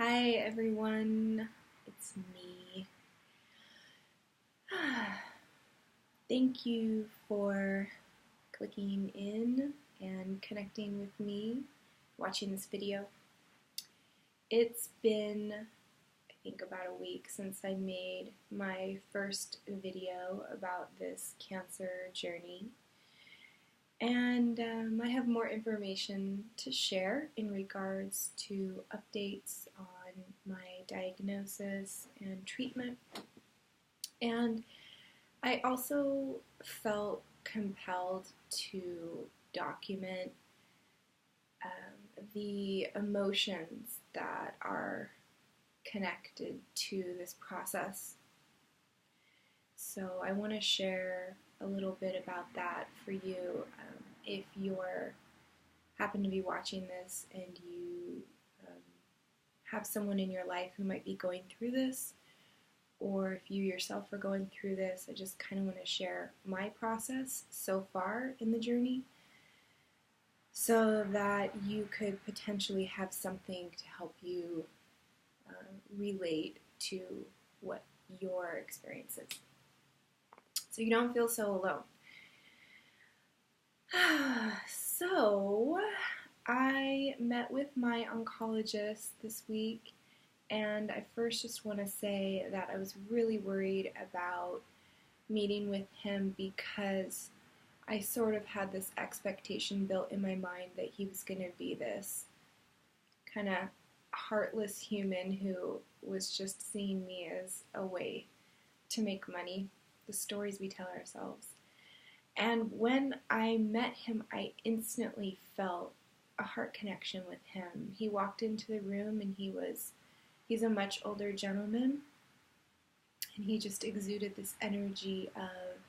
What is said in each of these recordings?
Hi everyone, it's me. Thank you for clicking in and connecting with me, watching this video. It's been, I think, about a week since I made my first video about this cancer journey. And I have more information to share in regards to updates on my diagnosis and treatment. And I also felt compelled to document the emotions that are connected to this process. So I want to share a little bit about that for you. If you're happen to be watching this and you have someone in your life who might be going through this, or if you yourself are going through this, I just kind of want to share my process so far in the journey so that you could potentially have something to help you relate to what your experience is, so you don't feel so alone. So I met with my oncologist this week, and I first just want to say that I was really worried about meeting with him because I sort of had this expectation built in my mind that he was going to be this kind of heartless human who was just seeing me as a way to make money, the stories we tell ourselves. And when I met him, I instantly felt a heart connection with him. He walked into the room and he's a much older gentleman, and he just exuded this energy of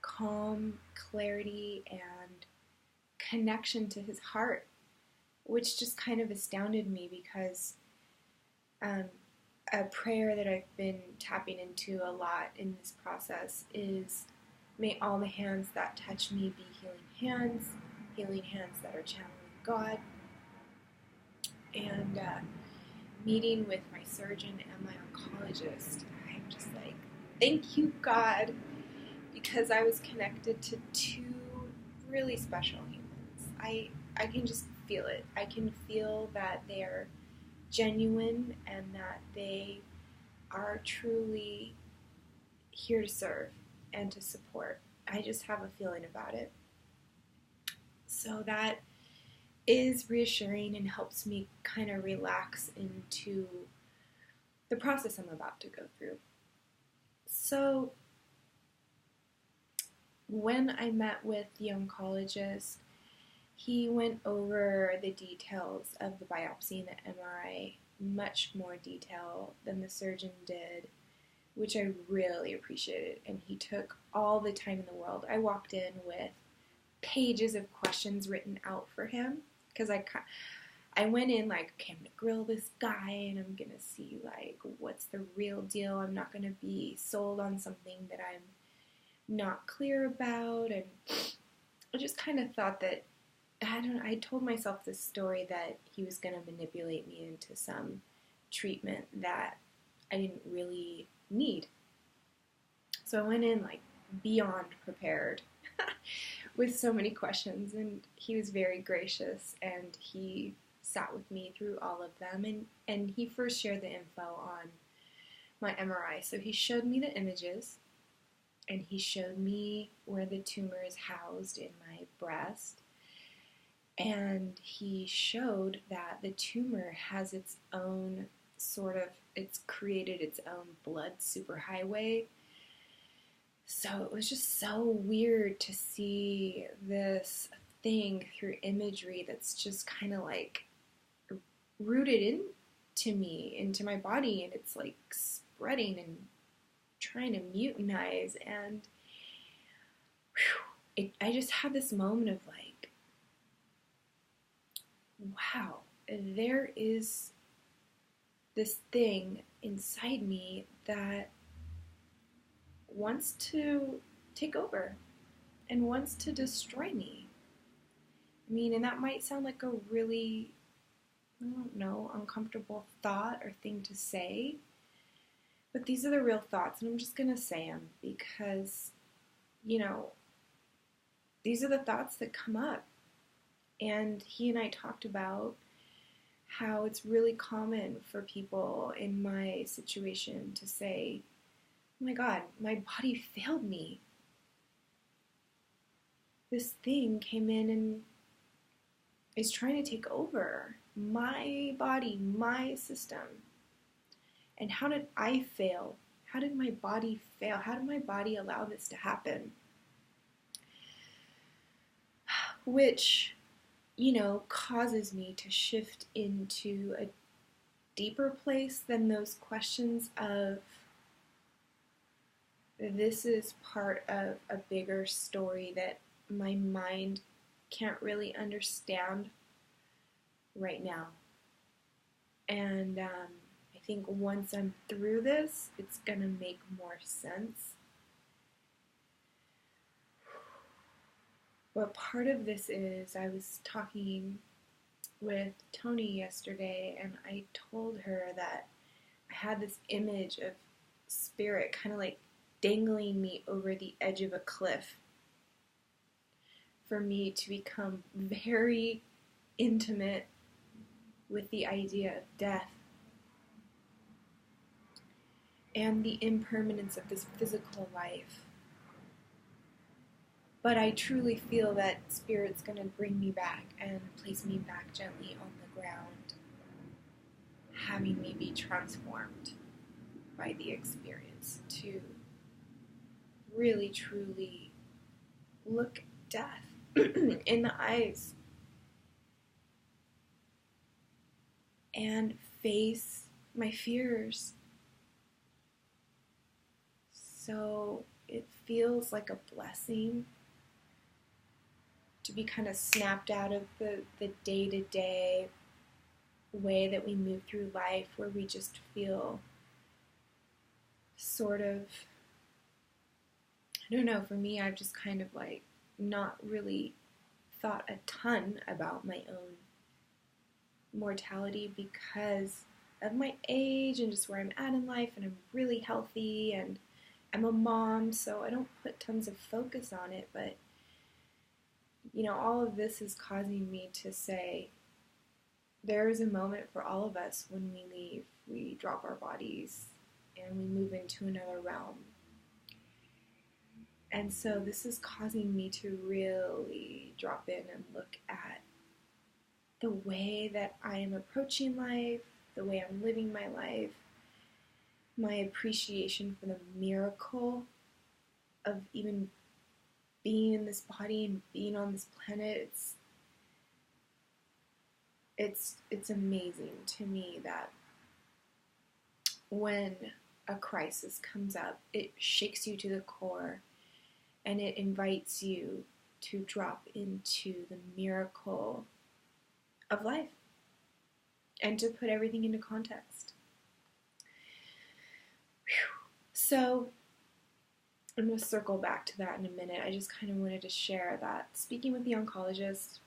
calm, clarity, and connection to his heart, which just kind of astounded me because a prayer that I've been tapping into a lot in this process is, may all the hands that touch me be healing hands that are channeling God. And meeting with my surgeon and my oncologist, I'm just like, thank you, God, because I was connected to two really special humans. I can just feel it. I can feel that they are genuine and that they are truly here to serve and to support. I just have a feeling about it. So that is reassuring and helps me kind of relax into the process I'm about to go through. So when I met with the oncologist, he went over the details of the biopsy and the MRI, much more detail than the surgeon did, which I really appreciated, and he took all the time in the world. I walked in with pages of questions written out for him, because I went in like, okay, I'm going to grill this guy, and I'm going to see, like, what's the real deal. I'm not going to be sold on something that I'm not clear about, and I just kind of thought that, I told myself this story that he was going to manipulate me into some treatment that I didn't really need. So I went in like beyond prepared with so many questions, and he was very gracious, and he sat with me through all of them, and he first shared the info on my MRI. So he showed me the images, and he showed me where the tumor is housed in my breast, and he showed that the tumor has its own it's created its own blood superhighway. So it was just so weird to see this thing through imagery that's just kind of like rooted into me, into my body, and it's like spreading and trying to mutinize, and I just had this moment of like, wow, there is this thing inside me that wants to take over and wants to destroy me. I mean, and that might sound like a really I don't know, uncomfortable thought or thing to say. But these are the real thoughts, and I'm just going to say them because, you know, these are the thoughts that come up. And he and I talked about how it's really common for people in my situation to say, oh my God, my body failed me. This thing came in and is trying to take over my body, my system. And how did I fail? How did my body fail? How did my body allow this to happen? Which, you know, causes me to shift into a deeper place than those questions of this is part of a bigger story that my mind can't really understand right now. And I think once I'm through this, it's going to make more sense. But part of this is I was talking with Tony yesterday, and I told her that I had this image of spirit kind of like dangling me over the edge of a cliff for me to become very intimate with the idea of death and the impermanence of this physical life. But I truly feel that Spirit's going to bring me back and place me back gently on the ground, having me be transformed by the experience to really, truly look death in the eyes and face my fears. So it feels like a blessing to be kind of snapped out of the day-to-day way that we move through life, where we just feel sort of, I don't know, for me, I've just kind of like not really thought a ton about my own mortality because of my age and just where I'm at in life, and I'm really healthy and I'm a mom, so I don't put tons of focus on it. But you know, all of this is causing me to say there is a moment for all of us when we leave. We drop our bodies and we move into another realm. And so this is causing me to really drop in and look at the way that I am approaching life, the way I'm living my life, my appreciation for the miracle of even being in this body and being on this planet. It's amazing to me that when a crisis comes up, it shakes you to the core and it invites you to drop into the miracle of life and to put everything into context. Whew. So I'm going to circle back to that in a minute. I just kind of wanted to share that speaking with the oncologist,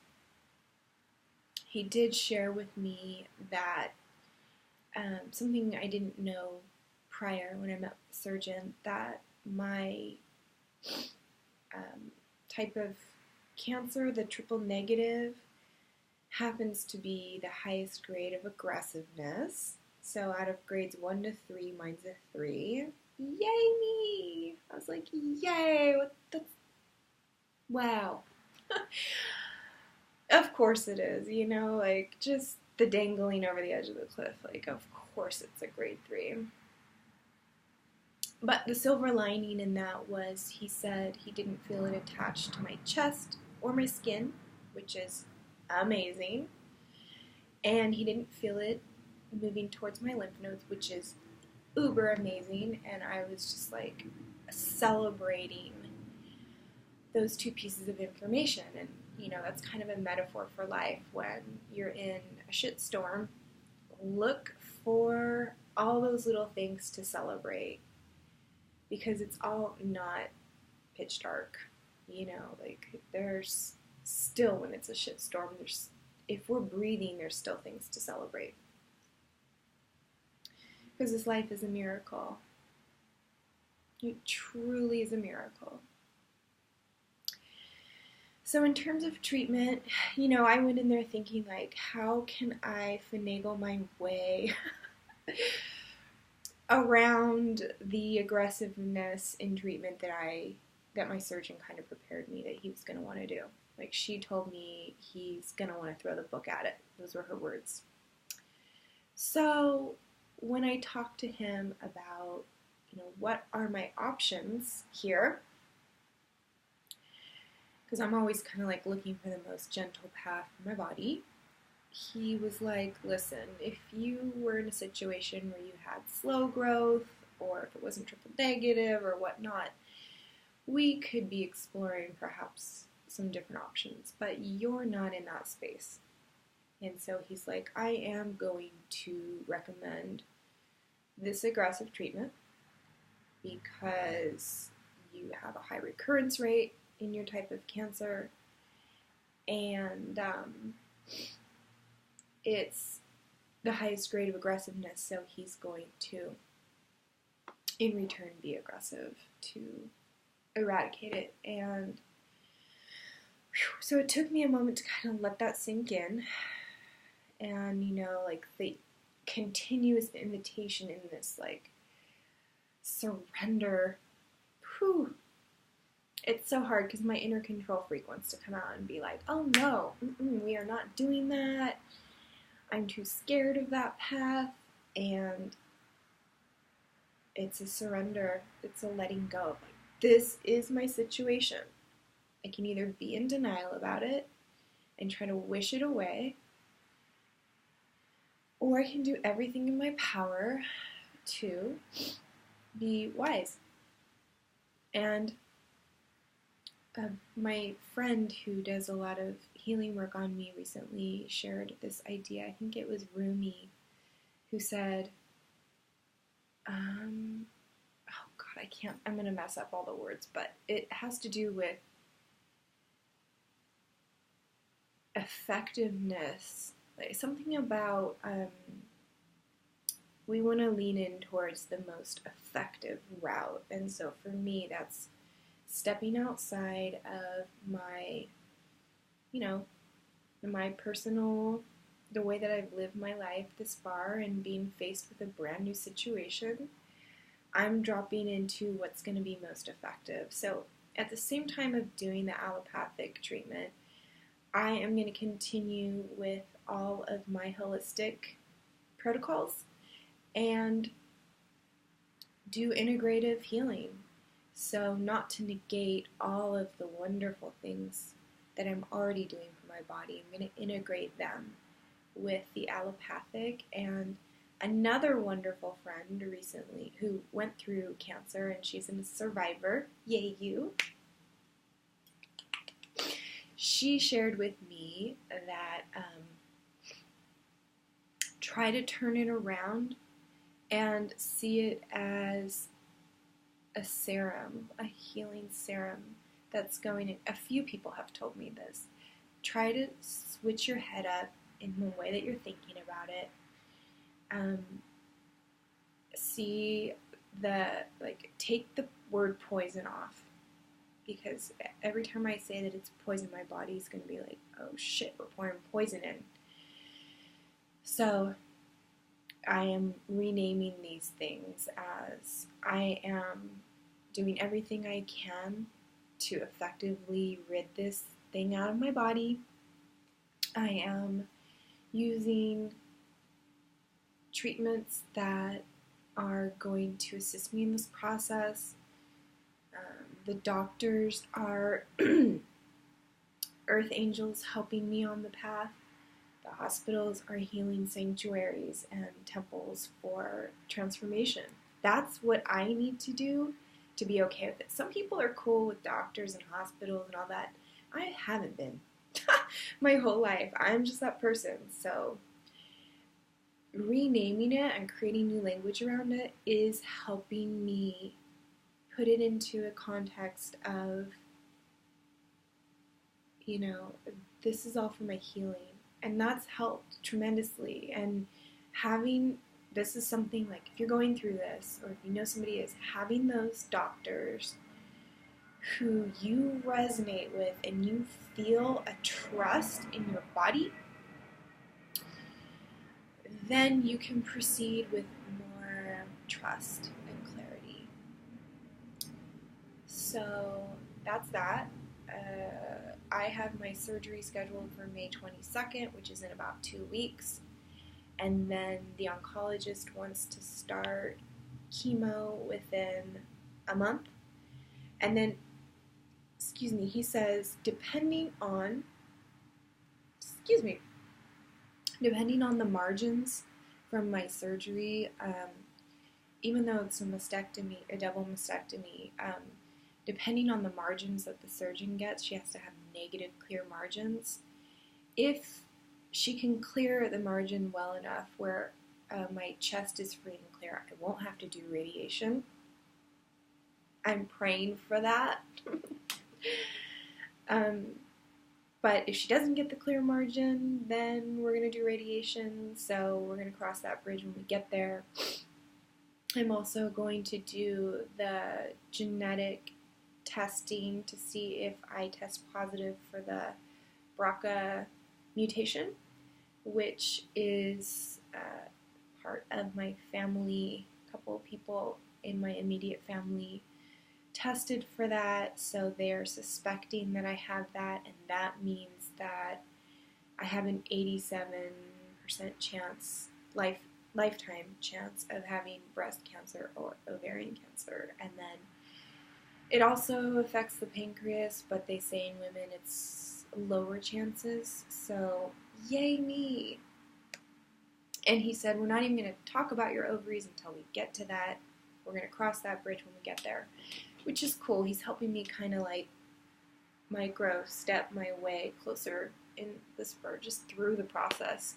he did share with me that something I didn't know prior when I met the surgeon, that my type of cancer, the triple negative, happens to be the highest grade of aggressiveness. So out of grades 1 to 3, mine's a 3. Yay me! I was like, yay! Wow. Of course it is, you know, like just the dangling over the edge of the cliff. Like, of course it's a grade 3. But the silver lining in that was he said he didn't feel it attached to my chest or my skin, which is amazing. And he didn't feel it moving towards my lymph nodes, which is uber amazing. And I was just like celebrating those two pieces of information. And you know, that's kind of a metaphor for life. When you're in a shitstorm, look for all those little things to celebrate, because it's all not pitch dark. You know, like there's still, when it's a shitstorm, if we're breathing, there's still things to celebrate. Because this life is a miracle. It truly is a miracle. So in terms of treatment, I went in there thinking, like, how can I finagle my way around the aggressiveness in treatment that my surgeon kind of prepared me that he was going to want to do. Like, she told me he's going to want to throw the book at it. Those were her words. So when I talked to him about, what are my options here, because I'm always kind of like looking for the most gentle path for my body, he was like, listen, if you were in a situation where you had slow growth, or if it wasn't triple negative or whatnot, we could be exploring perhaps some different options, but you're not in that space. And so he's like, I am going to recommend this aggressive treatment because you have a high recurrence rate in your type of cancer, and it's the highest grade of aggressiveness, so he's going to, in return, be aggressive to eradicate it. And so it took me a moment to kind of let that sink in, and like the continuous invitation in this like surrender. Whew. It's so hard because my inner control freak wants to come out and be like, oh no, we are not doing that. I'm too scared of that path. And it's a surrender. It's a letting go. Like, this is my situation. I can either be in denial about it and try to wish it away, or I can do everything in my power to be wise. And my friend who does a lot of healing work on me recently shared this idea. I think it was Rumi who said, oh God, I'm going to mess up all the words, but it has to do with effectiveness. Like something about we want to lean in towards the most effective route. And so for me, that's stepping outside of my, my personal, the way that I've lived my life this far, and being faced with a brand new situation, I'm dropping into what's going to be most effective. So at the same time of doing the allopathic treatment, I am going to continue with all of my holistic protocols and do integrative healing. So not to negate all of the wonderful things that I'm already doing for my body. I'm going to integrate them with the allopathic. And another wonderful friend recently who went through cancer, and she's a survivor, yay you, she shared with me that try to turn it around and see it as a serum, a healing serum that's going in. A few people have told me this. Try to switch your head up in the way that you're thinking about it. Take the word poison off. Because every time I say that it's poison, my body's going to be like, oh shit, we're pouring poison in. So I am renaming these things as I am doing everything I can to effectively rid this thing out of my body. I am using treatments that are going to assist me in this process. The doctors are earth angels helping me on the path. The hospitals are healing sanctuaries and temples for transformation. That's what I need to do to be okay with it. Some people are cool with doctors and hospitals and all that. I haven't been my whole life. I'm just that person. So renaming it and creating new language around it is helping me put it into a context of, this is all for my healing. And that's helped tremendously. And this is something like, if you're going through this, or if you know somebody is, having those doctors who you resonate with and you feel a trust in your body, then you can proceed with more trust and clarity. So that's that. I have my surgery scheduled for May 22nd, which is in about 2 weeks. And then the oncologist wants to start chemo within a month. And then, he says, depending on the margins from my surgery, even though it's a double mastectomy, depending on the margins that the surgeon gets, she has to have negative clear margins. If she can clear the margin well enough where my chest is free and clear, I won't have to do radiation. I'm praying for that. But if she doesn't get the clear margin, then we're going to do radiation, so we're going to cross that bridge when we get there. I'm also going to do the genetic testing to see if I test positive for the BRCA mutation, which is part of my family. A couple of people in my immediate family tested for that, so they're suspecting that I have that, and that means that I have an 87% chance, lifetime chance of having breast cancer or ovarian cancer. And then it also affects the pancreas, but they say in women it's lower chances, so yay me. And he said, we're not even going to talk about your ovaries until we get to that. We're going to cross that bridge when we get there, which is cool. He's helping me kind of like micro step my way closer in the spur, just through the process.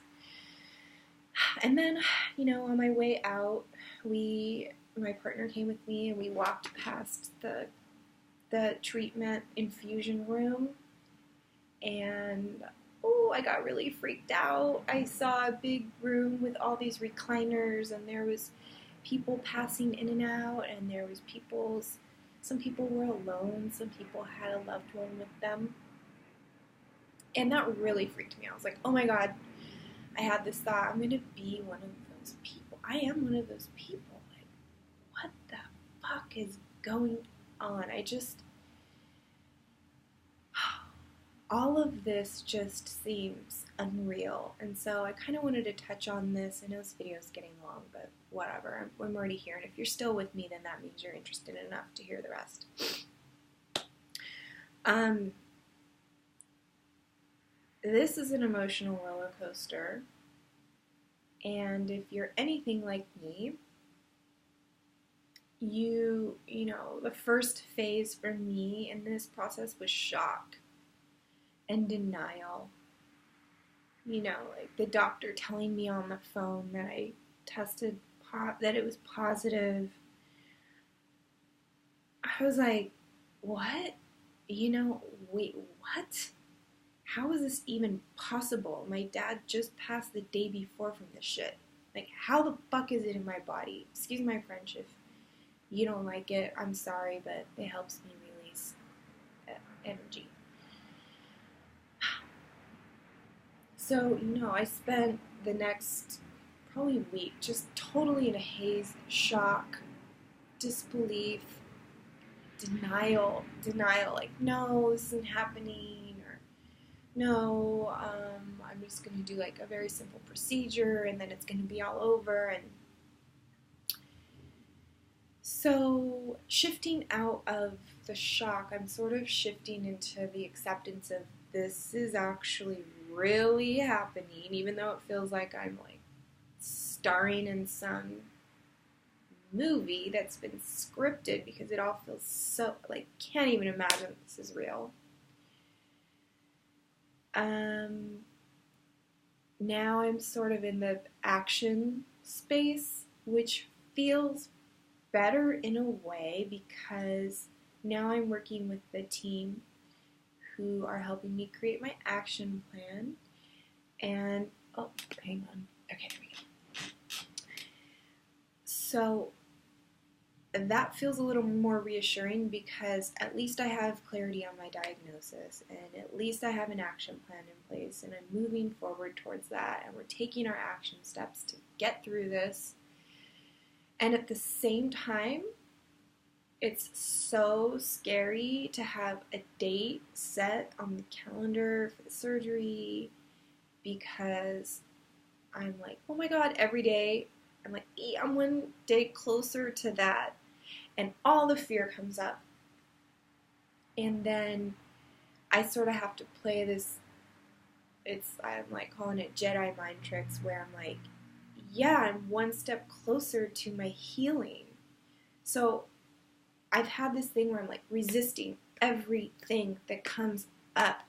And then, on my way out, my partner came with me, and we walked past the treatment infusion room, and I got really freaked out. I saw a big room with all these recliners, and there was people passing in and out, and there was some people were alone, some people had a loved one with them, and that really freaked me out. I was like, oh my god, I had this thought, I'm going to be one of those people. I am one of those people. Like, what the fuck is going on? All of this just seems unreal. And so I kind of wanted to touch on this. I know this video is getting long, but whatever. I'm already here. And if you're still with me, then that means you're interested enough to hear the rest. This is an emotional roller coaster. And if you're anything like me, the first phase for me in this process was shock and denial. Like the doctor telling me on the phone that I tested that it was positive. I was like, what? Wait, what? How is this even possible? My dad just passed the day before from this shit. Like, how the fuck is it in my body? Excuse my French if you don't like it. I'm sorry, but it helps me release energy. So, I spent the next probably week just totally in a haze, shock, disbelief, denial, like, no, this isn't happening, or no, I'm just going to do like a very simple procedure and then it's going to be all over. And so shifting out of the shock, I'm sort of shifting into the acceptance of this is actually really happening, even though it feels like I'm like starring in some movie that's been scripted, because it all feels so like, can't even imagine this is real. Now I'm sort of in the action space, which feels better in a way, because now I'm working with the team who are helping me create my action plan, And, oh, hang on. Okay, there we go. So that feels a little more reassuring because at least I have clarity on my diagnosis and at least I have an action plan in place and I'm moving forward towards that and we're taking our action steps to get through this. And at the same time, it's so scary to have a date set on the calendar for the surgery because I'm like, oh my God, every day I'm like, I'm one day closer to that. And all the fear comes up. And then I sort of have to play this, I'm like calling it Jedi mind tricks, where I'm like, yeah, I'm one step closer to my healing. So I've had this thing where I'm like resisting everything that comes up.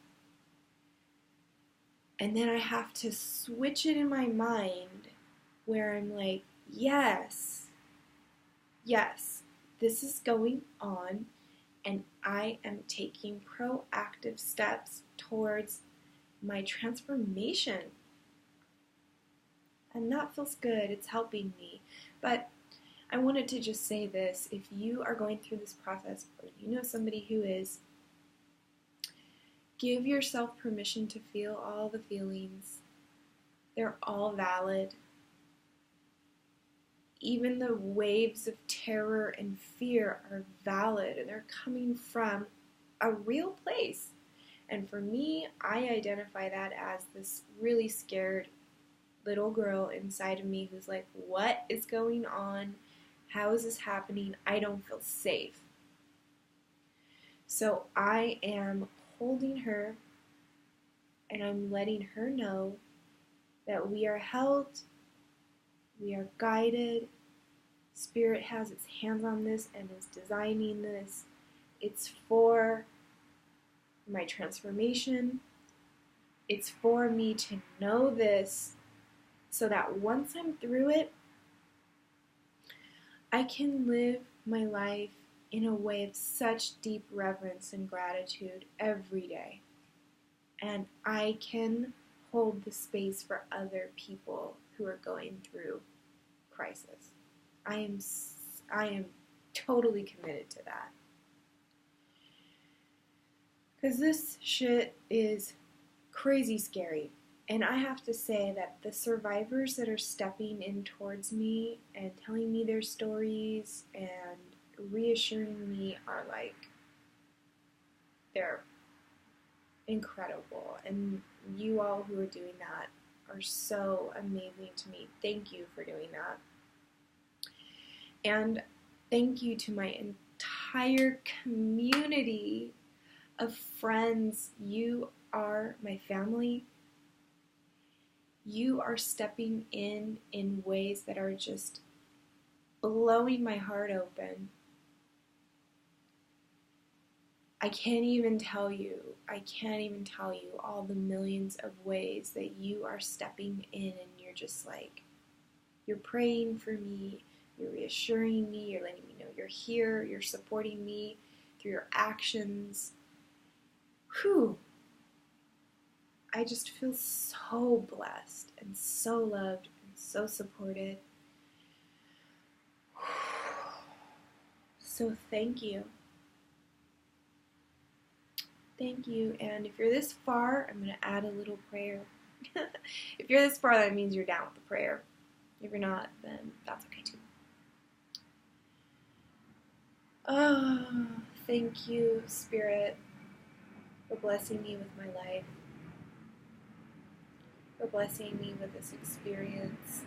And then I have to switch it in my mind where I'm like, yes, this is going on and I am taking proactive steps towards my transformation. And that feels good. It's helping me. But I wanted to just say this. If you are going through this process or you know somebody who is, give yourself permission to feel all the feelings. They're all valid. Even the waves of terror and fear are valid and they're coming from a real place. And for me, I identify that as this really scared little girl inside of me who's like, what is going on? How is this happening? I don't feel safe. So I am holding her and I'm letting her know that we are held, we are guided, Spirit has its hands on this and is designing this. It's for my transformation. It's for me to know this so that once I'm through it, I can live my life in a way of such deep reverence and gratitude every day. And I can hold the space for other people who are going through crisis. I am totally committed to that. Because this shit is crazy scary. And I have to say that the survivors that are stepping in towards me and telling me their stories and reassuring me are like, they're incredible. And you all who are doing that are so amazing to me. Thank you for doing that. And thank you to my entire community of friends. You are my family. You are stepping in ways that are just blowing my heart open. I can't even tell you all the millions of ways that you are stepping in and you're just like, you're praying for me, you're reassuring me, you're letting me know you're here, you're supporting me through your actions. Whew. I just feel so blessed and so loved and so supported. So thank you. Thank you. And if you're this far, I'm going to add a little prayer. If you're this far, that means you're down with the prayer. If you're not, then that's okay too. Oh, thank you, Spirit, for blessing me with my life, for blessing me with this experience,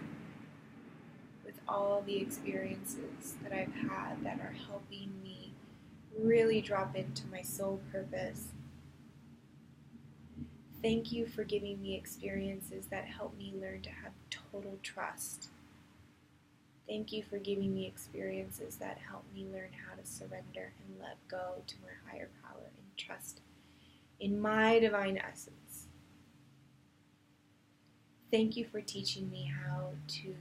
with all the experiences that I've had that are helping me really drop into my soul purpose. Thank you for giving me experiences that help me learn to have total trust. Thank you for giving me experiences that help me learn how to surrender and let go to my higher power and trust in my divine essence. Thank you for teaching me how to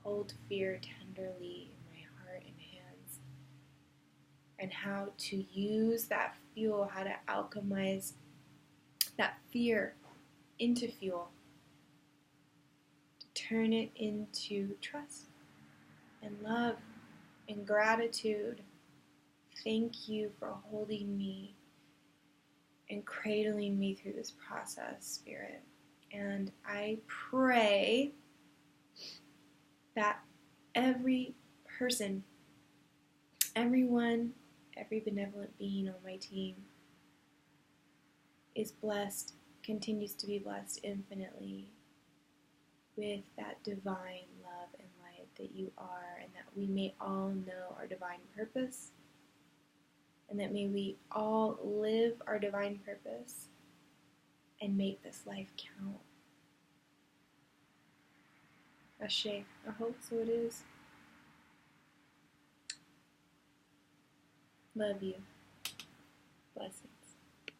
hold fear tenderly in my heart and hands, and how to use that fuel, how to alchemize that fear into fuel, turn it into trust and love and gratitude. Thank you for holding me and cradling me through this process, Spirit. And I pray that every person, everyone, every benevolent being on my team is blessed, continues to be blessed infinitely with that divine love and light that you are, and that we may all know our divine purpose, and that may we all live our divine purpose and make this life count. Ashe, I hope so it is. Love you. Blessings.